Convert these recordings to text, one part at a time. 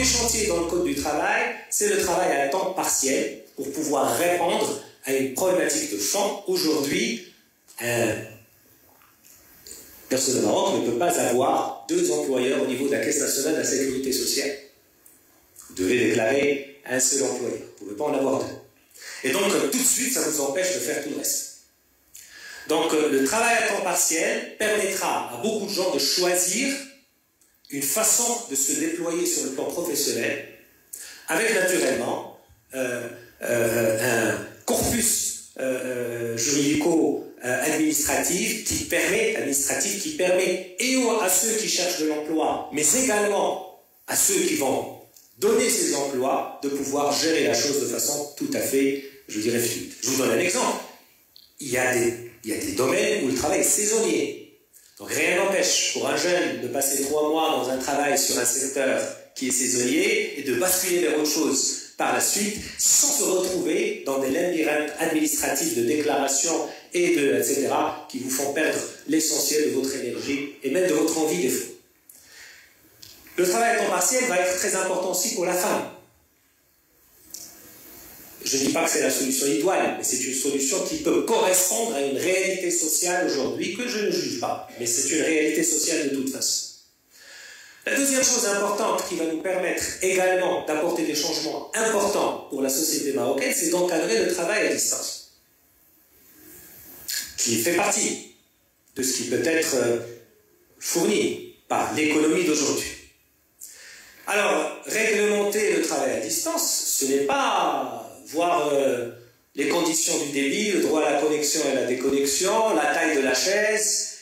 premier chantier dans le Code du travail, c'est le travail à temps partiel pour pouvoir répondre à une problématique de fond. Aujourd'hui, personne au Maroc ne peut pas avoir 2 employeurs au niveau de la Caisse nationale de la sécurité sociale. Vous devez déclarer un seul employeur. Vous ne pouvez pas en avoir 2. Et donc, tout de suite, ça vous empêche de faire tout le reste. Donc, le travail à temps partiel permettra à beaucoup de gens de choisir une façon de se déployer sur le plan professionnel, avec naturellement un corpus juridico-administratif qui permet et à ceux qui cherchent de l'emploi, mais également à ceux qui vont donner ces emplois, de pouvoir gérer la chose de façon tout à fait, je dirais, fluide. Je vous donne un exemple. Il y a des domaines où le travail est saisonnier. Donc rien n'empêche pour un jeune de passer 3 mois dans un travail sur un secteur qui est saisonnier et de basculer vers autre chose par la suite sans se retrouver dans des labyrinthes administratifs de déclaration et etc. qui vous font perdre l'essentiel de votre énergie et même de votre envie des fois. Le travail à temps partiel va être très important aussi pour la femme. Je ne dis pas que c'est la solution idoine, mais c'est une solution qui peut correspondre à une réalité sociale aujourd'hui que je ne juge pas. Mais c'est une réalité sociale de toute façon. La deuxième chose importante qui va nous permettre également d'apporter des changements importants pour la société marocaine, c'est d'encadrer le travail à distance. Qui fait partie de ce qui peut être fourni par l'économie d'aujourd'hui. Alors, réglementer le travail à distance, ce n'est pas voir les conditions du débit, le droit à la connexion et la déconnexion, la taille de la chaise,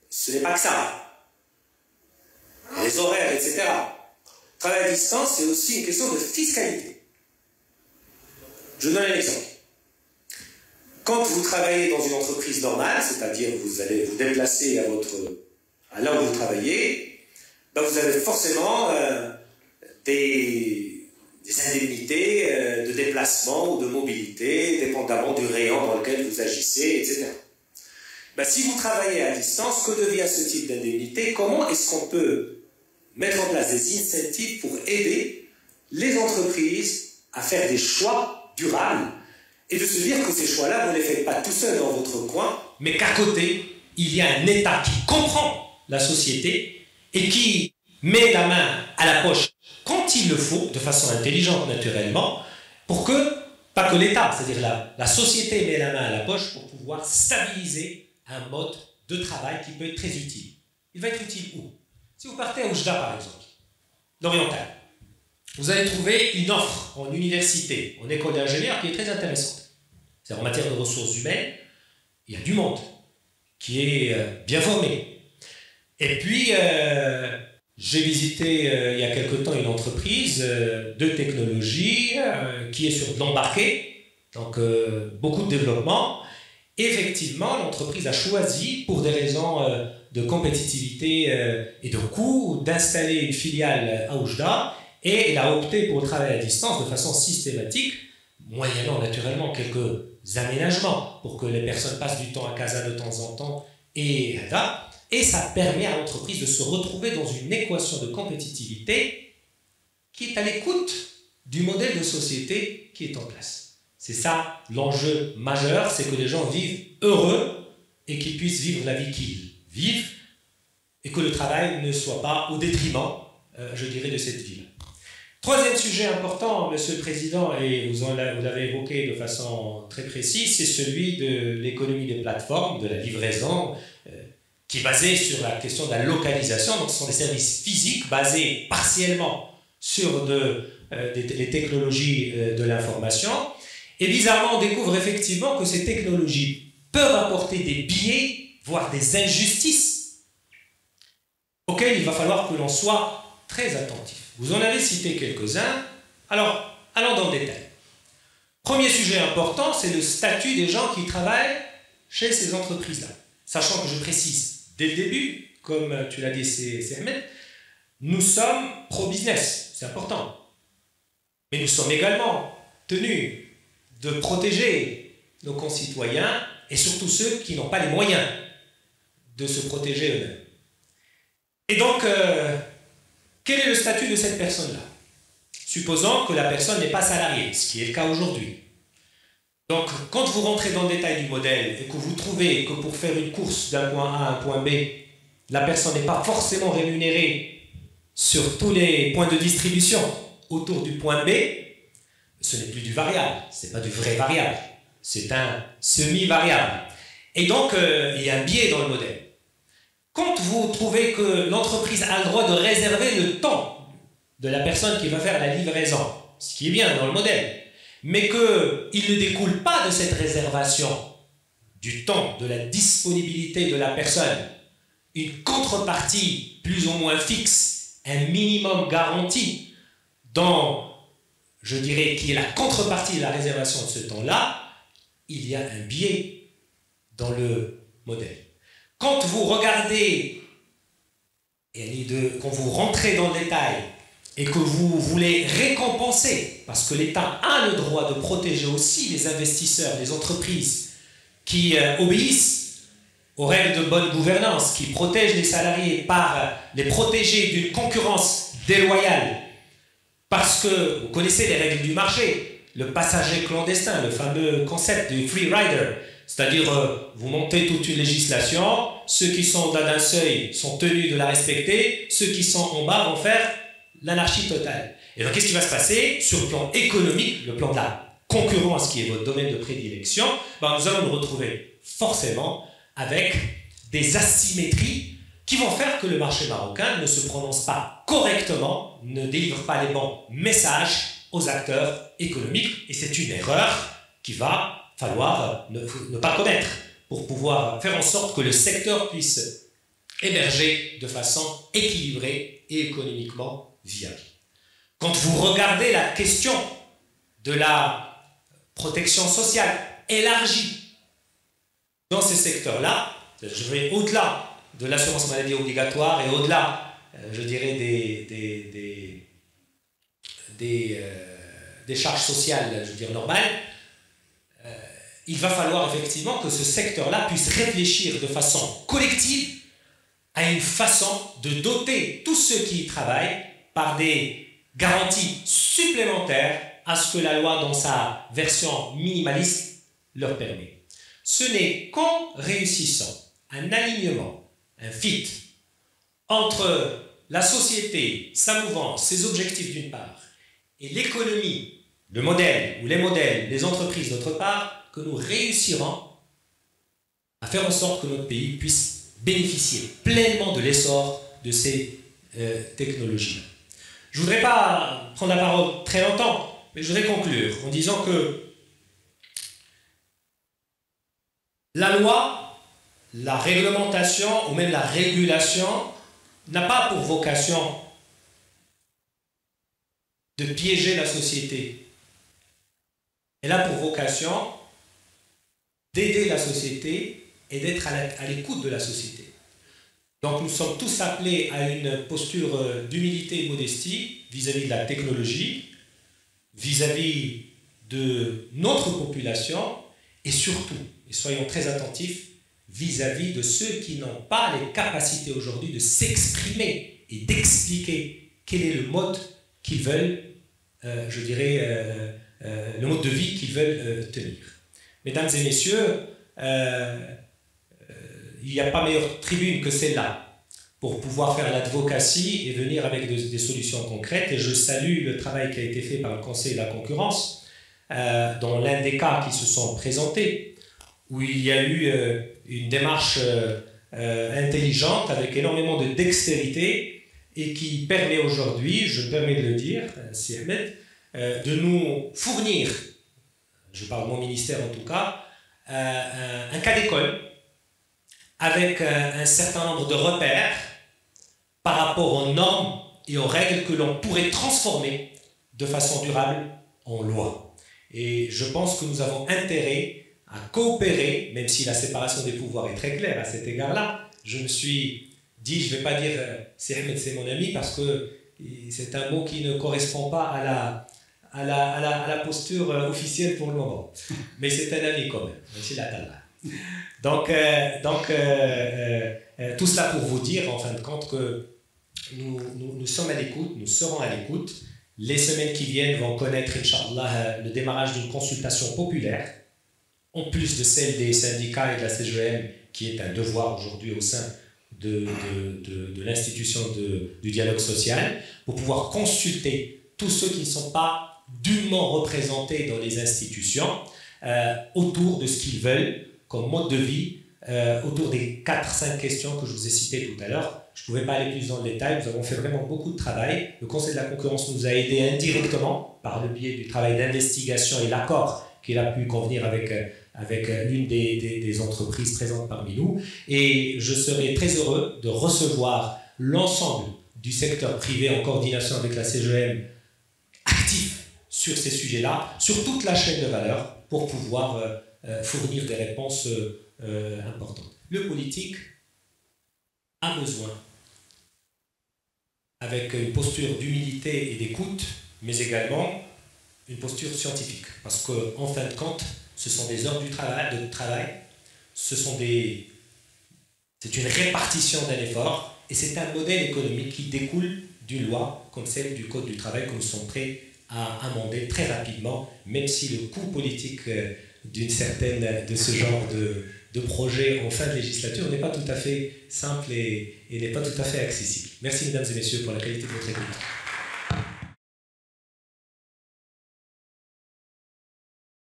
ce n'est pas que ça. Les horaires, etc. Le travail à distance, c'est aussi une question de fiscalité. Je donne un exemple. Quand vous travaillez dans une entreprise normale, c'est-à-dire vous allez vous déplacer à là où vous travaillez, ben vous avez forcément des indemnités de déplacement ou de mobilité, dépendamment du rayon dans lequel vous agissez, etc. Ben, si vous travaillez à distance, que devient ce type d'indemnité? Comment est-ce qu'on peut mettre en place des incentives pour aider les entreprises à faire des choix durables et de se dire que ces choix-là, vous ne les faites pas tout seul dans votre coin, mais qu'à côté, il y a un État qui comprend la société et qui met la main à la poche quand il le faut, de façon intelligente naturellement, pour que, pas que l'État, c'est-à-dire la société met la main à la poche pour pouvoir stabiliser un mode de travail qui peut être très utile. Il va être utile où? Si vous partez à Oujda, par exemple, l'oriental, vous allez trouver une offre en université, en école d'ingénieur qui est très intéressante. C'est en matière de ressources humaines, il y a du monde qui est bien formé. Et puis, j'ai visité il y a quelque temps une entreprise de technologie qui est sur de l'embarqué, donc beaucoup de développement. Effectivement, l'entreprise a choisi, pour des raisons de compétitivité et de coût, d'installer une filiale à Oujda, et elle a opté pour le travail à distance de façon systématique, moyennant naturellement quelques aménagements pour que les personnes passent du temps à Casa de temps en temps, et ça permet à l'entreprise de se retrouver dans une équation de compétitivité qui est à l'écoute du modèle de société qui est en place. C'est ça l'enjeu majeur, c'est que les gens vivent heureux et qu'ils puissent vivre la vie qu'ils vivent et que le travail ne soit pas au détriment, je dirais, de cette ville. Troisième sujet important, Monsieur le Président, et vous l'avez évoqué de façon très précise, c'est celui de l'économie des plateformes, de la livraison, qui est basée sur la question de la localisation. Donc ce sont des services physiques basés partiellement sur les technologies de l'information. Et bizarrement, on découvre effectivement que ces technologies peuvent apporter des biais, voire des injustices, auxquelles il va falloir que l'on soit très attentif. Vous en avez cité quelques-uns. Alors, allons dans le détail. Premier sujet important, c'est le statut des gens qui travaillent chez ces entreprises-là. Sachant que je précise dès le début, comme tu l'as dit, c'est Ahmed, nous sommes pro-business, c'est important. Mais nous sommes également tenus de protéger nos concitoyens et surtout ceux qui n'ont pas les moyens de se protéger eux-mêmes. Et donc, quel est le statut de cette personne-là? supposons que la personne n'est pas salariée, ce qui est le cas aujourd'hui. Donc, quand vous rentrez dans le détail du modèle et que vous trouvez que pour faire une course d'un point A à un point B, la personne n'est pas forcément rémunérée sur tous les points de distribution autour du point B, ce n'est plus du variable, ce n'est pas du vrai variable, c'est un semi-variable. Et donc, il y a un biais dans le modèle. Quand vous trouvez que l'entreprise a le droit de réserver le temps de la personne qui va faire la livraison, ce qui est bien dans le modèle, mais qu'il ne découle pas de cette réservation du temps, de la disponibilité de la personne, une contrepartie plus ou moins fixe, un minimum garanti, dans, je dirais, qui est la contrepartie de la réservation de ce temps-là, il y a un biais dans le modèle. Quand vous regardez, quand vous rentrez dans le détail, et que vous voulez récompenser, parce que l'État a le droit de protéger aussi les investisseurs, les entreprises qui obéissent aux règles de bonne gouvernance, qui protègent les salariés par les protéger d'une concurrence déloyale, parce que vous connaissez les règles du marché, le passager clandestin, le fameux concept du free rider, c'est-à-dire vous montez toute une législation, ceux qui sont au-delà d'un seuil sont tenus de la respecter, ceux qui sont en bas vont faire l'anarchie totale. Et donc, qu'est-ce qui va se passer sur le plan économique, le plan de la concurrence qui est votre domaine de prédilection? Nous allons nous retrouver forcément avec des asymétries qui vont faire que le marché marocain ne se prononce pas correctement, ne délivre pas les bons messages aux acteurs économiques. Et c'est une erreur qu'il va falloir ne pas commettre pour pouvoir faire en sorte que le secteur puisse émerger de façon équilibrée et économiquement viable. Quand vous regardez la question de la protection sociale élargie dans ces secteurs-là, je vais au-delà de l'assurance maladie obligatoire et au-delà, je dirais, des charges sociales, je veux dire, normales, il va falloir effectivement que ce secteur-là puisse réfléchir de façon collective à une façon de doter tous ceux qui y travaillent par des garanties supplémentaires à ce que la loi, dans sa version minimaliste, leur permet. Ce n'est qu'en réussissant un alignement, un fit, entre la société, sa mouvance, ses objectifs d'une part, et l'économie, le modèle ou les modèles des entreprises d'autre part, que nous réussirons à faire en sorte que notre pays puisse bénéficier pleinement de l'essor de ces technologies. Je ne voudrais pas prendre la parole très longtemps, mais je voudrais conclure en disant que la loi, la réglementation ou même la régulation n'a pas pour vocation de piéger la société. Elle a pour vocation d'aider la société et d'être à l'écoute de la société. Donc nous sommes tous appelés à une posture d'humilité et de modestie vis-à-vis de la technologie, vis-à-vis de notre population et surtout, et soyons très attentifs, vis-à-vis de ceux qui n'ont pas les capacités aujourd'hui de s'exprimer et d'expliquer quel est le mode qu'ils veulent, je dirais, le mode de vie qu'ils veulent tenir. Mesdames et messieurs, il n'y a pas meilleure tribune que celle-là pour pouvoir faire l'advocacy et venir avec des solutions concrètes. Et je salue le travail qui a été fait par le Conseil de la concurrence, dans l'un des cas qui se sont présentés, où il y a eu une démarche intelligente avec énormément de dextérité et qui permet aujourd'hui, je me permets de le dire, Si Ahmed, de nous fournir, je parle de mon ministère en tout cas, un cas d'école avec un certain nombre de repères par rapport aux normes et aux règles que l'on pourrait transformer de façon durable en loi. Et je pense que nous avons intérêt à coopérer, même si la séparation des pouvoirs est très claire à cet égard-là. Je me suis dit, je ne vais pas dire Si Ahmed c'est mon ami, parce que c'est un mot qui ne correspond pas à la posture officielle pour le moment. Mais c'est un ami quand même, c'est la Talla. Donc, tout cela pour vous dire, en fin de compte, que nous sommes à l'écoute, nous serons à l'écoute, Les semaines qui viennent vont connaître, Inch'Allah, le démarrage d'une consultation populaire, en plus de celle des syndicats et de la CGM, qui est un devoir aujourd'hui au sein de l'institution du dialogue social, pour pouvoir consulter tous ceux qui ne sont pas dûment représentés dans les institutions autour de ce qu'ils veulent comme mode de vie, autour des 4-5 questions que je vous ai citées tout à l'heure. Je ne pouvais pas aller plus dans le détail, nous avons fait vraiment beaucoup de travail. Le Conseil de la concurrence nous a aidés indirectement par le biais du travail d'investigation et l'accord qu'il a pu convenir avec l'une des entreprises présentes parmi nous. Et je serai très heureux de recevoir l'ensemble du secteur privé en coordination avec la CGM actif sur ces sujets-là, sur toute la chaîne de valeur, pour pouvoir fournir des réponses importantes. Le politique a besoin, avec une posture d'humilité et d'écoute, mais également une posture scientifique. Parce qu'en fin de compte, ce sont des heures de travail, c'est une répartition d'un effort, et c'est un modèle économique qui découle d'une loi comme celle du Code du travail que nous sommes prêts à amender très rapidement, même si le coût politique de ce genre de projet en fin de législature n'est pas tout à fait simple et n'est pas tout à fait accessible. Merci mesdames et messieurs pour la qualité de votre écoute.